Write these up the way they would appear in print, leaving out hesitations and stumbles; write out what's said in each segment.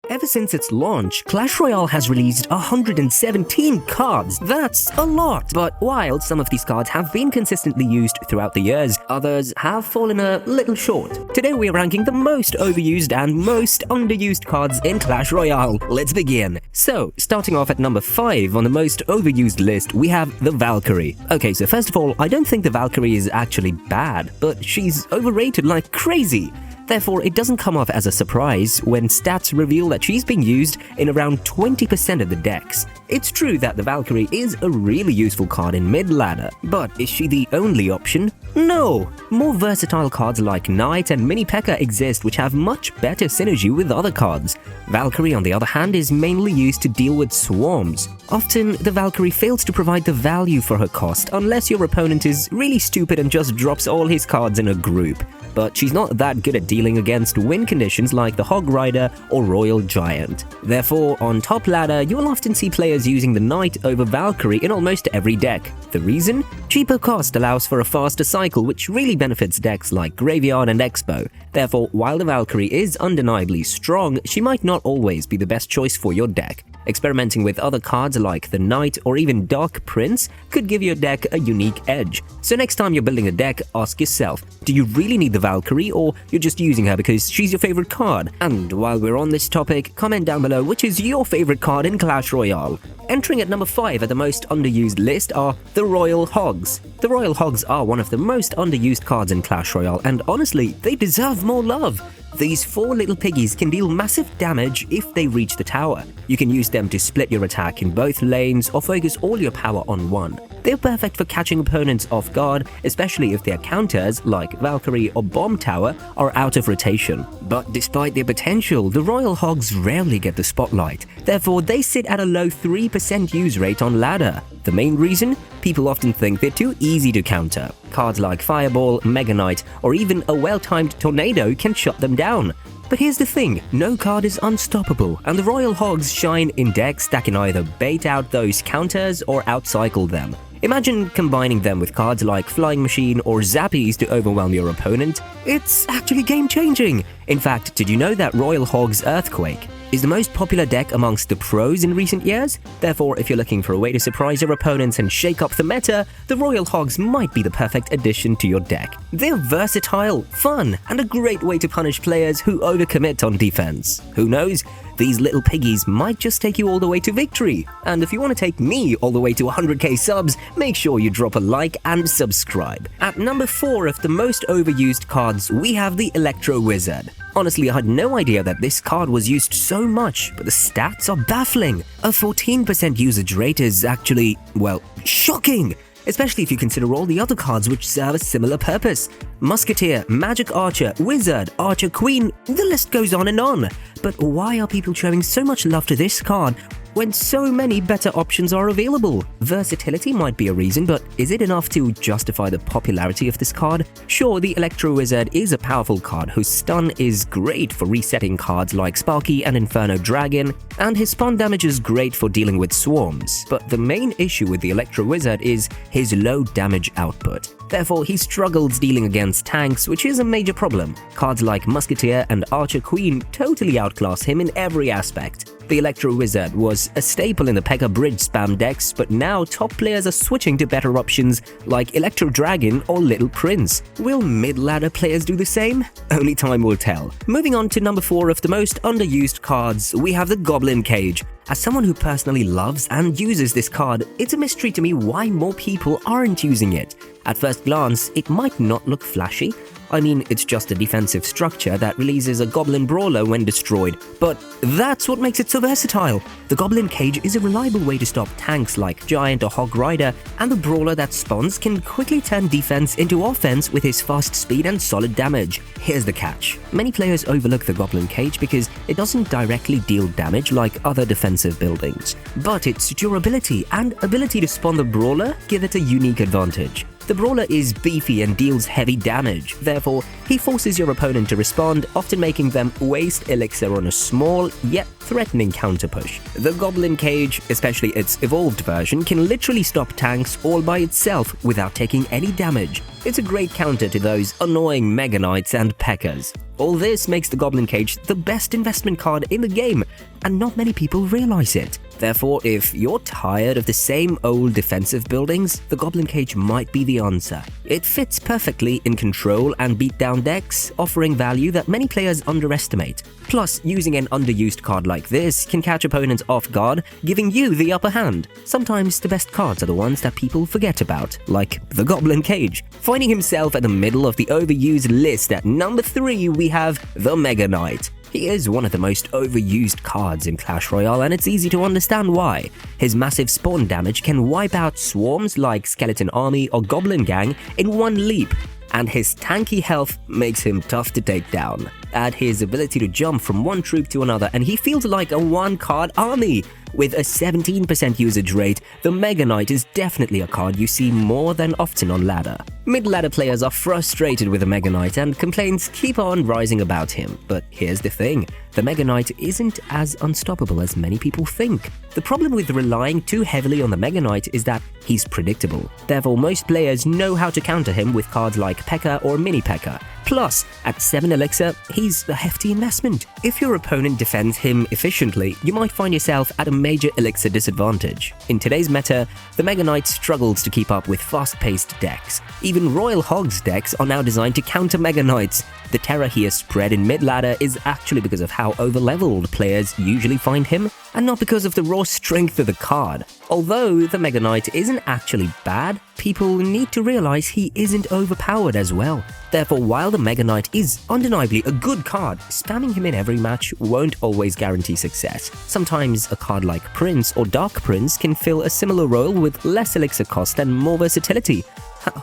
Ever since its launch, Clash Royale has released 117 cards. That's a lot! But while some of these cards have been consistently used throughout the years, others have fallen a little short. Today we are ranking the most overused and most underused cards in Clash Royale. Let's begin. So, starting off at number 5 on the most overused list, we have the Valkyrie. Okay, so first of all, I don't think the Valkyrie is actually bad, but she's overrated like crazy. Therefore, it doesn't come off as a surprise when stats reveal that she's being used in around 20% of the decks. It's true that the Valkyrie is a really useful card in mid-ladder, but is she the only option? No! More versatile cards like Knight and Mini P.E.K.K.A exist which have much better synergy with other cards. Valkyrie, on the other hand, is mainly used to deal with swarms. Often, the Valkyrie fails to provide the value for her cost unless your opponent is really stupid and just drops all his cards in a group. But she's not that good at dealing against win conditions like the Hog Rider or Royal Giant. Therefore, on top ladder, you will often see players using the Knight over Valkyrie in almost every deck. The reason? Cheaper cost allows for a faster cycle, which really benefits decks like Graveyard and Expo. Therefore, while the Valkyrie is undeniably strong, she might not always be the best choice for your deck. Experimenting with other cards like the Knight or even Dark Prince could give your deck a unique edge. So next time you're building a deck, ask yourself, do you really need the Valkyrie or you're just using her because she's your favorite card? And while we're on this topic, comment down below which is your favorite card in Clash Royale. Entering at number 5 at the most underused list are the Royal Hogs. The Royal Hogs are one of the most underused cards in Clash Royale, and honestly, they deserve more love. These 4 little piggies can deal massive damage if they reach the tower. You can use them to split your attack in both lanes or focus all your power on one. They're perfect for catching opponents off guard, especially if their counters, like Valkyrie or Bomb Tower, are out of rotation. But despite their potential, the Royal Hogs rarely get the spotlight. Therefore, they sit at a low 3% use rate on ladder. The main reason? People often think they're too easy to counter. Cards like Fireball, Mega Knight, or even a well-timed Tornado can shut them down. But here's the thing, no card is unstoppable, and the Royal Hogs shine in decks that can either bait out those counters or outcycle them. Imagine combining them with cards like Flying Machine or Zappies to overwhelm your opponent. It's actually game-changing! In fact, did you know that Royal Hogs Earthquake is the most popular deck amongst the pros in recent years? Therefore, if you're looking for a way to surprise your opponents and shake up the meta, the Royal Hogs might be the perfect addition to your deck. They're versatile, fun, and a great way to punish players who overcommit on defense. Who knows? These little piggies might just take you all the way to victory. And if you want to take me all the way to 100k subs, make sure you drop a like and subscribe. At number 4 of the most overused cards, we have the Electro Wizard. Honestly, I had no idea that this card was used so much, but the stats are baffling. A 14% usage rate is actually, well, shocking! Especially if you consider all the other cards which serve a similar purpose. Musketeer, Magic Archer, Wizard, Archer Queen, the list goes on and on. But why are people showing so much love to this card when so many better options are available? Versatility might be a reason, but is it enough to justify the popularity of this card? Sure, the Electro Wizard is a powerful card whose stun is great for resetting cards like Sparky and Inferno Dragon, and his spawn damage is great for dealing with swarms. But the main issue with the Electro Wizard is his low damage output. Therefore, he struggles dealing against tanks, which is a major problem. Cards like Musketeer and Archer Queen totally outclass him in every aspect. The Electro Wizard was a staple in the P.E.K.K.A bridge spam decks, but now top players are switching to better options like Electro Dragon or Little Prince. Will mid-ladder players do the same? Only time will tell. Moving on to number 4 of the most underused cards, we have the Goblin Cage. As someone who personally loves and uses this card, it's a mystery to me why more people aren't using it. At first glance, it might not look flashy. I mean, it's just a defensive structure that releases a Goblin Brawler when destroyed, but that's what makes it so versatile. The Goblin Cage is a reliable way to stop tanks like Giant or Hog Rider, and the Brawler that spawns can quickly turn defense into offense with his fast speed and solid damage. Here's the catch. Many players overlook the Goblin Cage because it doesn't directly deal damage like other defensive buildings, but its durability and ability to spawn the Brawler give it a unique advantage. The brawler is beefy and deals heavy damage, therefore he forces your opponent to respond, often making them waste elixir on a small yet threatening counter push. The Goblin cage, especially its evolved version, can literally stop tanks all by itself without taking any damage. It's a great counter to those annoying Mega Knights and P.E.K.K.A.s. All this makes the Goblin cage the best investment card in the game, and not many people realize it. Therefore, if you're tired of the same old defensive buildings, the Goblin cage might be the answer. It fits perfectly in control and beatdown decks, offering value that many players underestimate. Plus, using an underused card like this can catch opponents off guard, giving you the upper hand. Sometimes the best cards are the ones that people forget about, like the Goblin cage. Finding himself at the middle of the overused list at number 3, we have the Mega Knight. He is one of the most overused cards in Clash Royale, and it's easy to understand why. His massive spawn damage can wipe out swarms like Skeleton Army or Goblin Gang in one leap, and his tanky health makes him tough to take down. Add his ability to jump from one troop to another and he feels like a one-card army. With a 17% usage rate, the Mega Knight is definitely a card you see more than often on ladder. Mid-ladder players are frustrated with the Mega Knight and complaints keep on rising about him. But here's the thing, the Mega Knight isn't as unstoppable as many people think. The problem with relying too heavily on the Mega Knight is that he's predictable. Therefore, most players know how to counter him with cards like P.E.K.K.A. or Mini P.E.K.K.A. Plus, at 7 elixir, he's a hefty investment. If your opponent defends him efficiently, you might find yourself at a major elixir disadvantage. In today's meta, the Mega Knight struggles to keep up with fast-paced decks. Even Royal Hogs decks are now designed to counter Mega Knights. The terror he has spread in mid-ladder is actually because of how overleveled players usually find him, and not because of the raw strength of the card. Although the Mega Knight isn't actually bad, people need to realize he isn't overpowered as well. Therefore, while the Mega Knight is undeniably a good card, spamming him in every match won't always guarantee success. Sometimes a card like Prince or Dark Prince can fill a similar role with less elixir cost and more versatility.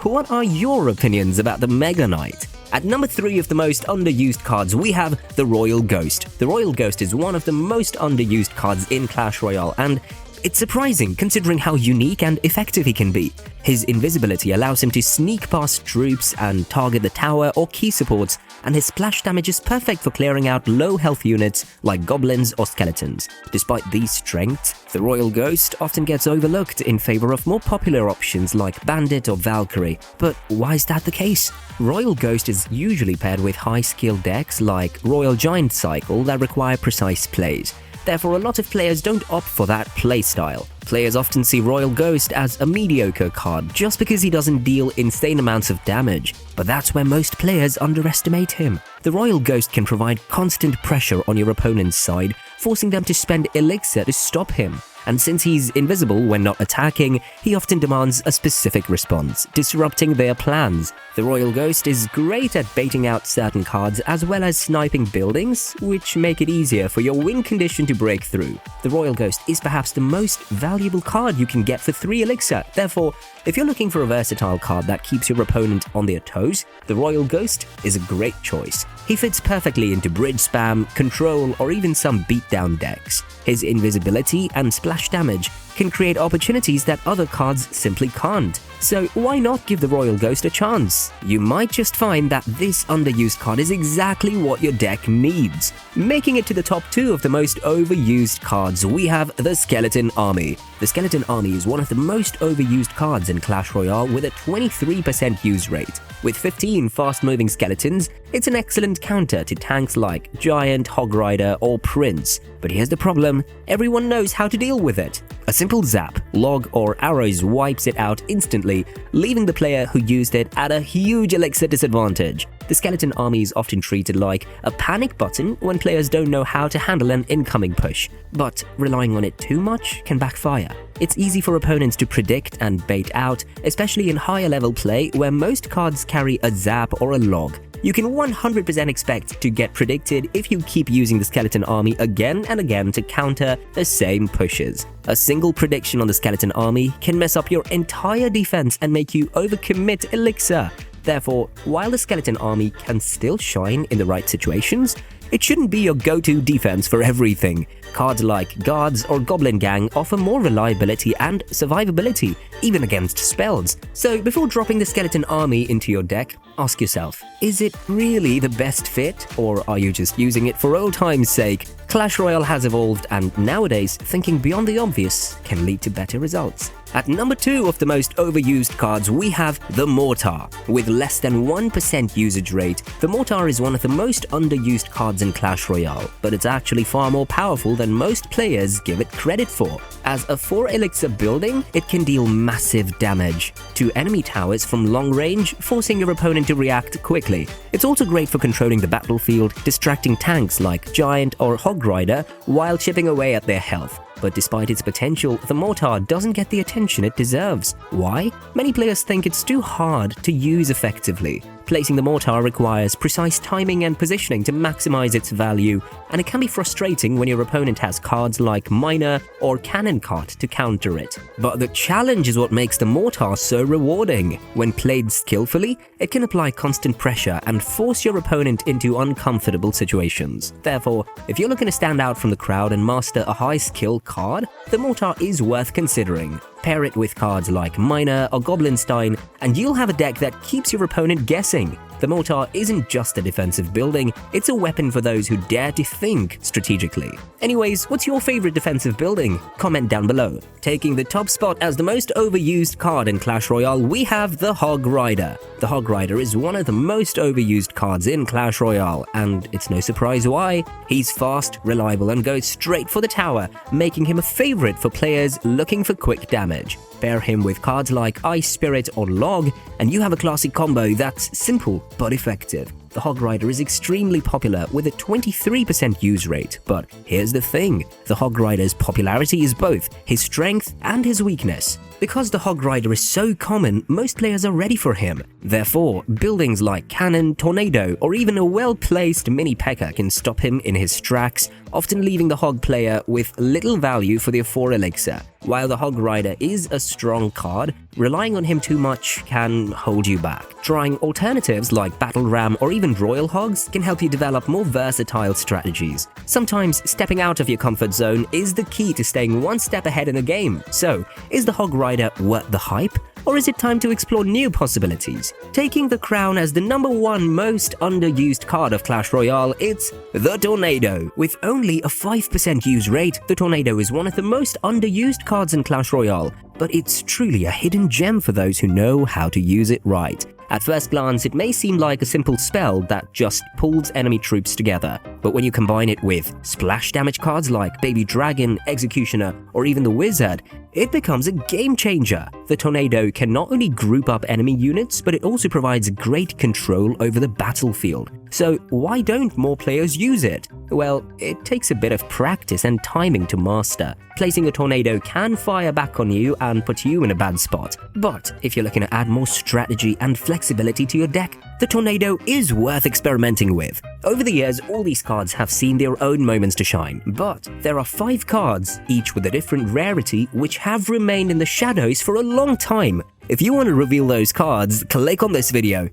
What are your opinions about the Mega Knight? At number 3 of the most underused cards, we have the Royal Ghost. The Royal Ghost is one of the most underused cards in Clash Royale, and it's surprising considering how unique and effective he can be. His invisibility allows him to sneak past troops and target the tower or key supports, and his splash damage is perfect for clearing out low health units like goblins or skeletons. Despite these strengths, the Royal Ghost often gets overlooked in favor of more popular options like Bandit or Valkyrie. But why is that the case? Royal Ghost is usually paired with high-skill decks like Royal Giant Cycle that require precise plays. Therefore, a lot of players don't opt for that playstyle. Players often see Royal Ghost as a mediocre card just because he doesn't deal insane amounts of damage, but that's where most players underestimate him. The Royal Ghost can provide constant pressure on your opponent's side, forcing them to spend elixir to stop him. And since he's invisible when not attacking, he often demands a specific response, disrupting their plans. The Royal Ghost is great at baiting out certain cards as well as sniping buildings, which make it easier for your win condition to break through. The Royal Ghost is perhaps the most valuable card you can get for 3 elixir. Therefore, if you're looking for a versatile card that keeps your opponent on their toes, the Royal Ghost is a great choice. He fits perfectly into bridge spam, control, or even some beatdown decks. His invisibility and splash damage can create opportunities that other cards simply can't. So why not give the Royal Ghost a chance? You might just find that this underused card is exactly what your deck needs. Making it to the top 2 of the most overused cards, we have the Skeleton Army. The Skeleton Army is one of the most overused cards in Clash Royale with a 23% use rate. With 15 fast-moving skeletons, it's an excellent counter to tanks like Giant, Hog Rider, or Prince. But here's the problem, everyone knows how to deal with it. A simple zap, log, or arrows wipes it out instantly, leaving the player who used it at a huge elixir disadvantage. The Skeleton Army is often treated like a panic button when players don't know how to handle an incoming push, but relying on it too much can backfire. It's easy for opponents to predict and bait out, especially in higher level play where most cards carry a zap or a log. You can 100% expect to get predicted if you keep using the Skeleton Army again and again to counter the same pushes. A single prediction on the Skeleton Army can mess up your entire defense and make you overcommit elixir. Therefore, while the Skeleton Army can still shine in the right situations, it shouldn't be your go-to defense for everything. Cards like Guards or Goblin Gang offer more reliability and survivability, even against spells. So before dropping the skeleton army into your deck, ask yourself, is it really the best fit, or are you just using it for old time's sake? Clash Royale has evolved, and nowadays, thinking beyond the obvious can lead to better results. At number 2 of the most overused cards, we have the Mortar. With less than 1% usage rate, the Mortar is one of the most underused cards in Clash Royale, but it's actually far more powerful than most players give it credit for. As a 4-elixir building, it can deal massive damage to enemy towers from long range, forcing your opponent to react quickly. It's also great for controlling the battlefield, distracting tanks like Giant or Hog Rider while chipping away at their health. But despite its potential, the Mortar doesn't get the attention it deserves. Why? Many players think it's too hard to use effectively. Placing the Mortar requires precise timing and positioning to maximize its value, and it can be frustrating when your opponent has cards like Miner or Cannon Cart to counter it. But the challenge is what makes the Mortar so rewarding. When played skillfully, it can apply constant pressure and force your opponent into uncomfortable situations. Therefore, if you're looking to stand out from the crowd and master a high-skill card, the Mortar is worth considering. Pair it with cards like Miner or Goblinstein, and you'll have a deck that keeps your opponent guessing. The Mortar isn't just a defensive building, it's a weapon for those who dare to think strategically. Anyways, what's your favorite defensive building? Comment down below. Taking the top spot as the most overused card in Clash Royale, we have the Hog Rider. The Hog Rider is one of the most overused cards in Clash Royale, and it's no surprise why. He's fast, reliable, and goes straight for the tower, making him a favorite for players looking for quick damage. Pair him with cards like Ice Spirit or Log, and you have a classic combo that's simple but effective. The Hog Rider is extremely popular with a 23% use rate, but here's the thing, the Hog Rider's popularity is both his strength and his weakness. Because the Hog Rider is so common, most players are ready for him. Therefore, buildings like Cannon, Tornado, or even a well-placed Mini P.E.K.K.A. can stop him in his tracks, often leaving the Hog player with little value for their 4-elixir. While the Hog Rider is a strong card, relying on him too much can hold you back. Trying alternatives like Battle Ram or even Royal Hogs can help you develop more versatile strategies. Sometimes stepping out of your comfort zone is the key to staying one step ahead in the game. So, is the Hog Rider worth the hype? Or is it time to explore new possibilities? Taking the crown as the number 1 most underused card of Clash Royale, it's the Tornado. With only a 5% use rate, the Tornado is one of the most underused cards in Clash Royale, but it's truly a hidden gem for those who know how to use it right. At first glance, it may seem like a simple spell that just pulls enemy troops together, but when you combine it with splash damage cards like Baby Dragon, Executioner, or even the Wizard, it becomes a game changer. The Tornado can not only group up enemy units, but it also provides great control over the battlefield. So why don't more players use it? Well, it takes a bit of practice and timing to master. Placing a Tornado can fire back on you and put you in a bad spot. But if you're looking to add more strategy and flexibility to your deck, the Tornado is worth experimenting with. Over the years, all these cards have seen their own moments to shine, but there are 5 cards, each with a different rarity, which have remained in the shadows for a long time. If you want to reveal those cards, click on this video.